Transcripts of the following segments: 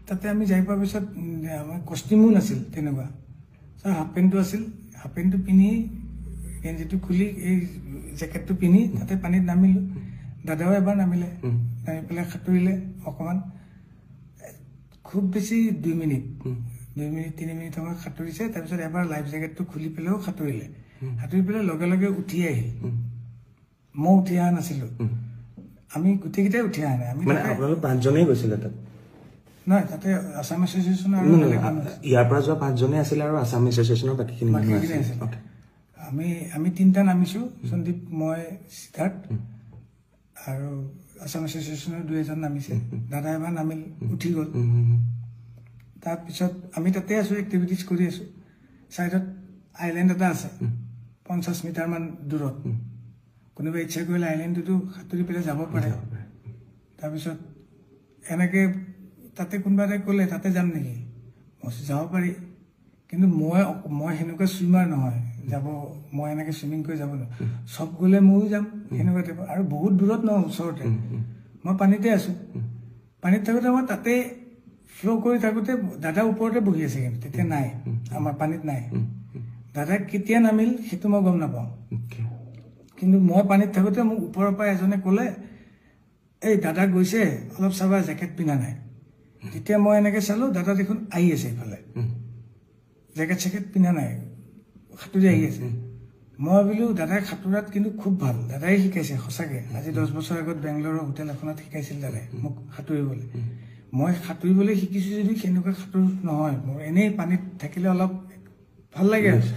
তাতে আমি যাই পোৱাৰ পিছত আমাৰ কষ্টিউমো নাছিল তেনেকুৱা ছাৰ হাফ পেণ্টটো আছিল হাফ পেণ্টটো পিন্ধি গেঞ্জিটো খুলি এই জেকেটটো পিন্ধি তাতে পানীত নামিলোঁ দাদাও এবাৰ নামিলে নামি পেলাই সাঁতুৰিলে অকণমান খুব বেছি 2 মিনিট 3 মিনিট সময় সাঁতুৰিছে তাৰপিছত এবাৰ লাইফ জেকেটটো খুলি পেলাইও সাঁতুৰিলে সাঁতুৰি পেলাই লগে লগে উঠি আহিল মই উঠি অহা নাছিলোঁ আমি গোটেইকেইটাই উঠি অহা নাই আমি আপোনালোক 5 জনেই গৈছিলে তাত নহয় তাতে আছাম এছ'চিয়েশ্যনৰ ইয়াৰ পৰা যোৱা 5 জনেই আছিল আৰু আছাম এছ'চিয়েশ্যনৰ বাকীখিনি আছিল আমি 3টা নামিছোঁ সন্দীপ মই সিদ্ধাৰ্থ আৰু আছাম এছ'চিয়েশ্যনৰ 2 নামিছে দাদা এবাৰ নামিল উঠি গ'ল তাৰপিছত আমি তাতে আছোঁ এক্টিভিটিজ কৰি আছোঁ ছাইডত আইলেণ্ড এটা আছে 50 মিটাৰমান দূৰত কোনোবা ইচ্ছা কৰিলে আইলেণ্ডটোতো সাঁতুৰি পেলাই যাব পাৰে তাৰপিছত এনেকৈ তাতে কোনোবা এটাই ক'লে তাতে যাম নেকি মই যাব পাৰি কিন্তু মই সেনেকুৱা ছুইমাৰ নহয় যাব মই এনেকৈ ছুইমিং কৰি যাব নোৱাৰোঁ চব গ'লে ময়ো যাম সেনেকুৱা টাইপ আৰু বহুত দূৰত নহয় ওচৰতে মই পানীতে আছোঁ পানীত থাকোঁতে মই তাতে ফ্ল' কৰি থাকোঁতে দাদা ওপৰতে বহি আছে কিন্তু তেতিয়া নাই আমাৰ পানীত নাই দাদা কেতিয়া নামিল সেইটো মই গম নাপাওঁ কিন্তু মই পানীত থাকোঁতে মোক ওপৰৰ পৰা এজনে ক'লে এই দাদা গৈছে অলপ চাবা জেকেট পিন্ধা নাই তেতিয়া মই এনেকৈ চালোঁ দাদা দেখোন আহি আছে এইফালে জেকেট চেকেট পিন্ধা নাই সাঁতুৰি আহি আছে মই ভাবিলোঁ দাদাই সাঁতোৰাত কিন্তু খুব ভাল দাদাই শিকাইছে সঁচাকৈ আজি 10 বছৰ আগত বেংগলোৰৰ হোটেল এখনত শিকাইছিল দাদাই মোক সাঁতুৰিবলৈ মই সাঁতুৰিবলৈ শিকিছোঁ যদি সেনেকুৱা সাঁতোৰ নহয় মোৰ এনেই পানীত থাকিলে অলপ ভাল লাগে আৰু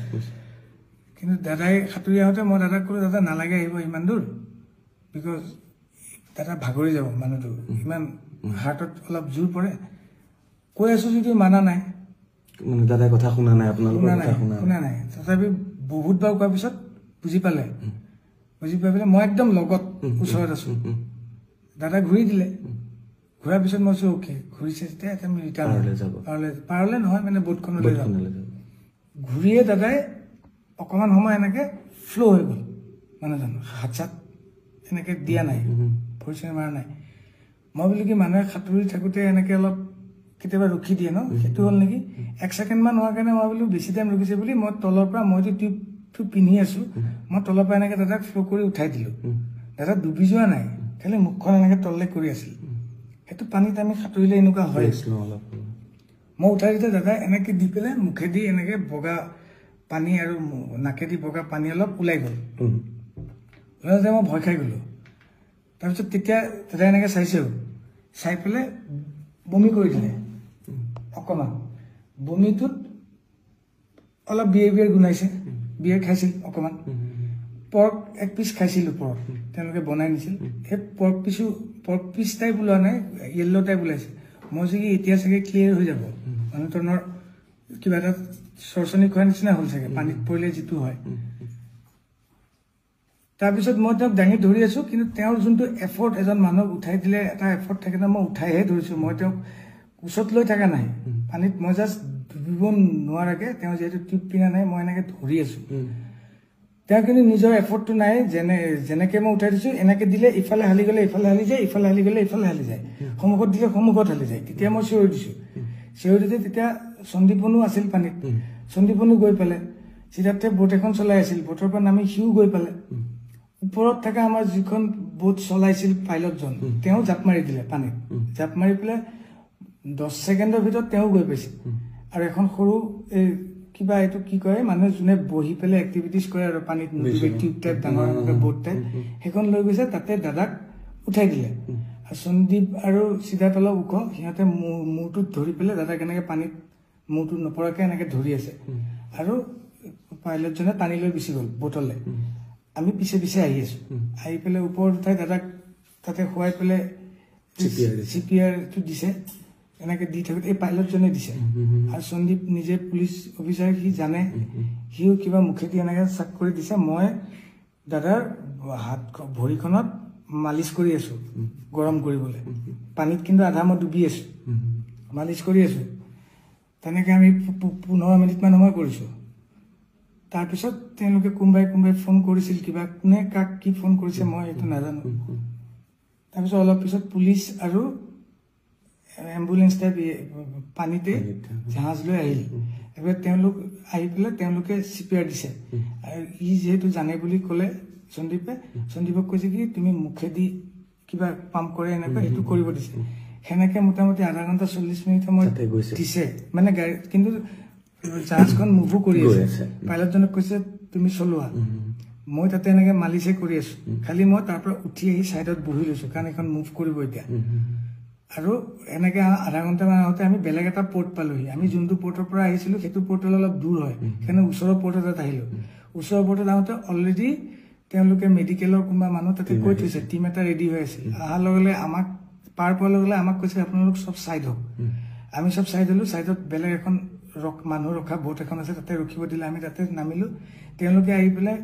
কিন্তু দাদাই সাঁতুৰি আহোঁতে মই দাদাক ক'লোঁ দাদা নালাগে আহিব ইমান দূৰ বিকজ দাদা ভাগৰি যাব মানুহটো ইমান হাৰ্টত অলপ জোৰ পৰে কৈ আছোঁ যদিও মানা নাই দাদাই কথা শুনা নাই আপোনালোকৰ কথা শুনা নাই তথাপি বহুতবাৰ কোৱাৰ পিছত বুজি পালে বুজি পাই পেলাই মই একদম লগত ওচৰত আছোঁ দাদা ঘূৰি দিলে ঘূৰাৰ পিছত মই কৈছোঁ অ'কে ঘূৰিছে যেতিয়া এতিয়া আমি ৰিটাৰ্ণ পাৰলে নহয় মানে বোটখনলৈ যাম ঘূৰিয়ে দাদাই অকণমান সময় এনেকৈ ফ্ল' হৈ গ'ল মানুহজন হাত চাত এনেকৈ দিয়া নাই ভৰি মাৰা নাই মই বোলো কি মানুহে সাঁতুৰি থাকোঁতে এনেকৈ অলপ কেতিয়াবা ৰখি দিয়ে ন সেইটো হ'ল নেকি 1 ছেকেণ্ডমান হোৱাৰ কাৰণে মই বোলো বেছি টাইম ৰখিছে বুলি মই তলৰ পৰা মইতো টিউবটো পিন্ধি আছোঁ মই তলৰ পৰা এনেকৈ দাদাক ফ্ল' কৰি উঠাই দিলোঁ দাদা ডুবি যোৱা নাই খালি মুখখন এনেকৈ তললৈ কৰি আছিল সেইটো পানীত আমি সাঁতুৰিলে এনেকুৱা হয় মই উঠাই দিওঁতে দাদা এনেকৈ দি পেলাই মুখেদি এনেকৈ বগা পানী আৰু নাকেদি বগা পানী অলপ ওলাই গ'ল ওলাওঁতে মই ভয় খাই গ'লোঁ তাৰপিছত তেতিয়া দাদাই এনেকৈ চাইছেও চাই পেলাই বমি কৰি দিলে অকণমান বমিটোত অলপ বিয়েৰ গোন্ধাইছে বিয়েৰ খাইছিল অকণমান পৰ্ক 1 পিচ খাইছিল ওপৰত তেওঁলোকে বনাই নিছিল সেই পৰ্ক পিচ টাইপ ওলোৱা নাই য়েল্ল' টাইপ ওলাইছে মই চাগে এতিয়া চাগে ক্লিয়াৰ হৈ যাব মানুহজনৰ কিবা এটা চৰচনি খোৱাৰ নিচিনা হ'ল চাগে পানীত পৰিলে যিটো হয় তাৰপিছত মই তেওঁক দাঙি ধৰি আছোঁ কিন্তু তেওঁৰ যোনটো এফৰ্ট এজন মানুহক উঠাই দিলে এটা এফৰ্ট থাকে ন মই উঠাইহে ধৰিছোঁ মই তেওঁক ওচৰত লৈ থকা নাই পানীত মই জাষ্ট ডুবিব নোৱাৰাকৈ তেওঁ যিহেতু টিউব পিন্ধা নাই মই এনেকৈ ধৰি আছোঁ তেওঁ কিন্তু নিজৰ এফৰ্টটো নাই যেনেকৈ মই উঠাই দিছোঁ এনেকৈ দিলে ইফালে হালি গ'লে ইফালে হালি যায় ইফালে হালি গ'লে ইফালে হালি যায় সন্মুখত দিলে সন্মুখত হালি যায় তেতিয়া মই চিঞৰি দিছোঁ চিঞৰি দিওঁতে তেতিয়া সন্দীপনো আছিল পানীত সন্দীপনো গৈ পালে সিদ্ধাৰ্থে বোট এখন চলাই আছিল বোটৰ পৰা নামি সিও গৈ পালে ওপৰত থকা আমাৰ যিখন বোট চলাইছিল পাইলটজন তেওঁ জাপ মাৰি দিলে পানীত জাপ মাৰি পেলাই 10 ছেকেণ্ডৰ ভিতৰত তেওঁ গৈ পাইছিল আৰু এখন সৰু এই কিবা এইটো কি কয় মানুহে যোনে বহি পেলাই এক্টিভিটিজ কৰে আৰু পানীত টিউব টাইপ ডাঙৰ বোট টাইপ সেইখন লৈ গৈছে তাতে দাদাক উঠাই দিলে আৰু সন্দীপ আৰু সিদ্ধাৰ্থ অলপ ওখ সিহঁতে মূৰটোত ধৰি পেলাই দাদাক এনেকৈ পানীত মূৰটো নপৰাকৈ এনেকৈ ধৰি আছে আৰু পাইলটজনে টানি লৈ গুচি গ'ল বোটলৈ আমি পিছে পিছে আহি আছোঁ আহি পেলাই ওপৰত উঠাই দাদাক তাতে শুৱাই পেলাই CPRটো দিছে এনেকৈ দি থাকোঁতে এই পাইলটজনে দিছে আৰু সন্দীপ নিজে পুলিচ অফিচাৰ সি জানে সিও কিবা মুখেদি এনেকৈ চাক কৰি দিছে মই দাদাৰ হাত ভৰিখনত মালিচ কৰি আছোঁ গৰম কৰিবলৈ পানীত কিন্তু আধা মই ডুবি আছোঁ মালিচ কৰি আছোঁ তেনেকৈ আমি 15 মিনিটমান সময় কৰিছোঁ তাৰপিছত তেওঁলোকে কোনোবাই ফোন কৰিছিল কিবা কোনে কাক কি ফোন কৰিছে মই এইটো নাজানো তাৰপিছত অলপ পিছত পুলিচ আৰু এম্বুলেন্স টাইপ পানীতে জাহাজ লৈ আহিল এবাৰ তেওঁলোক আহি পেলাই তেওঁলোকে চিপিআৰ দিছে আৰু ই যেহেতু জানে বুলি ক'লে সন্দীপক কৈছে কি তুমি মুখেদি কিবা পাম্প কৰে এনেকুৱা এইটো কৰিব দিছে সেনেকে মোটামুটি আধা ঘণ্টা 40 মিনিট সময় দিছে মানে কিন্তু জাহাজখন মুভো কৰি আছে পাইলটজনক কৈছে তুমি চলোৱা মই তাতে এনেকে মালিছে কৰি আছো খালি মই তাৰ পৰা উঠি আহি সাইডত বহি লৈছো কাৰণ এখন মুভ কৰিব এতিয়া আৰু এনেকে আধা ঘণ্টা মান আগতে আমি বেলেগ এটা পোৰ্ট পালোহি আমি যোনটো পোৰ্টৰ পৰা আহিছিলো সেইটো পোৰ্টল অলপ দূৰ হয় সেইকাৰণে ওচৰৰ পোৰ্ট এটাত আহিলো ওচৰৰ পোৰ্টত আহোঁতে অলৰেডি তেওঁলোকে মেডিকেলৰ কোনোবা মানুহ তাতে কৈ থৈছে টিম এটা ৰেডি হৈ আছিল অহাৰ লগে লগে আমাক পাৰ পোৱাৰ লগে লগে আমাক কৈছে আপোনালোক চব চাইড হওক আমি চব চাইড হলো চাইডত বেলেগ এখন মানুহ ৰখা বোট এখন আছে তাতে ৰখিব দিলে আমি তাতে নামিলো তেওঁলোকে আহি পেলাই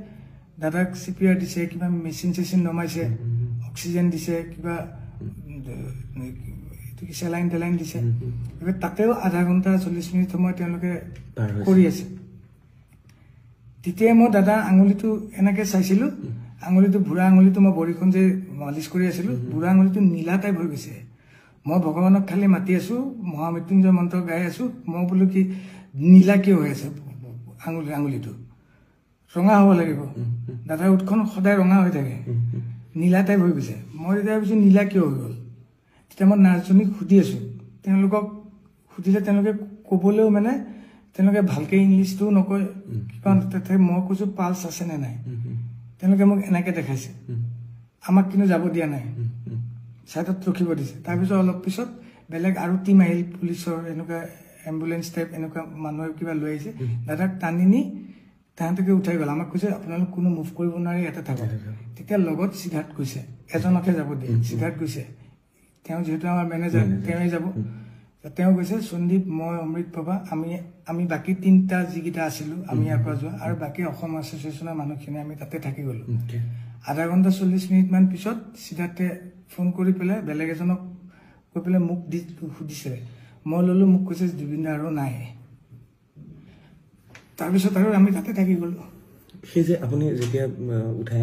দাদাক চিপিআৰ দিছে কিবা মেচিন চেচিন নমাইছে অক্সিজেন দিছে কিবা চেলাইন টেলাইন দিছে এবাৰ তাতেও আধা ঘণ্টা 40 মিনিট সময় তেওঁলোকে কৰি আছে তেতিয়া মই দাদা আঙুলিটো এনেকে চাইছিলো আঙুলিটো বুঢ়া আঙুলিটো মই বৰিখন যে মালিচ কৰি আছিলো বুঢ়া আঙুলিটো নীলা টাইপ হৈ গৈছে মই ভগৱানক খালি মাতি আছো মহামৃত্যুঞ্জয় মন্ত্ৰ গাই আছো মই বোলো কি নীলা কিয় হৈ আছে আঙুলিটো ৰঙা হ'ব লাগিব দাদাৰ উঠখন সদায় ৰঙা হৈ থাকে নীলা টাইপ হৈ গৈছে মই তেতিয়া ভাবিছো নীলা কিয় হৈ গ'ল তেতিয়া মই নাৰ্ছজনীক সুধি আছো তেওঁলোকক সুধিলে তেওঁলোকে ক'বলৈও মানে তেওঁলোকে ভালকে ইংলিছটো নকয় কাৰণ তাতে মই কৈছো পালছ আছে নে নাই তেওঁলোকে মোক এনেকে দেখাইছে আমাক কিন্তু যাব দিয়া নাই সাইডত ৰখিব দিছে তাৰপিছত অলপ পিছত বেলেগ আৰু টিম আহিল পুলিচৰ এনেকুৱা এম্বুলেন্স টাইপ এনেকুৱা মানুহ কিবা লৈ আহিছে দাদাক টানি নি তাহাঁতকে উঠাই গ'ল আমাক কৈছে আপোনালোক কোনো মুভ কৰিব নোৱাৰি ইয়াতে থাকক তেতিয়া লগত সিদ্ধাৰ্থ কৈছে এজনকে যাব দিয়ে সিদ্ধাৰ্থ কৈছে তেওঁ যেহেতু আমাৰ মেনেজাৰ তেওঁই যাব তেওঁ কৈছে সন্দীপ মই অমৃত বাবা আমি বাকি তিনটা যিকেইটা আছিলো আমি ইয়াৰ পৰা যোৱা আৰু বাকি অসম এছ'চিয়েশ্যনৰ মানুহখিনি আমি তাতে থাকি গ'লো আধা ঘণ্টা 40 মিনিট মান পিছত সিদ্ধাৰ্থে ফোন কৰি পেলাই বেলেগ এজনক কৈ পেলাই মোক সুধিছে মই ললো মোক কৈছে জুবিন দা আৰু নাই তাৰপিছত আৰু আমি তাতে থাকি গ'লো সেই যে আপুনি যেতিয়া উঠাই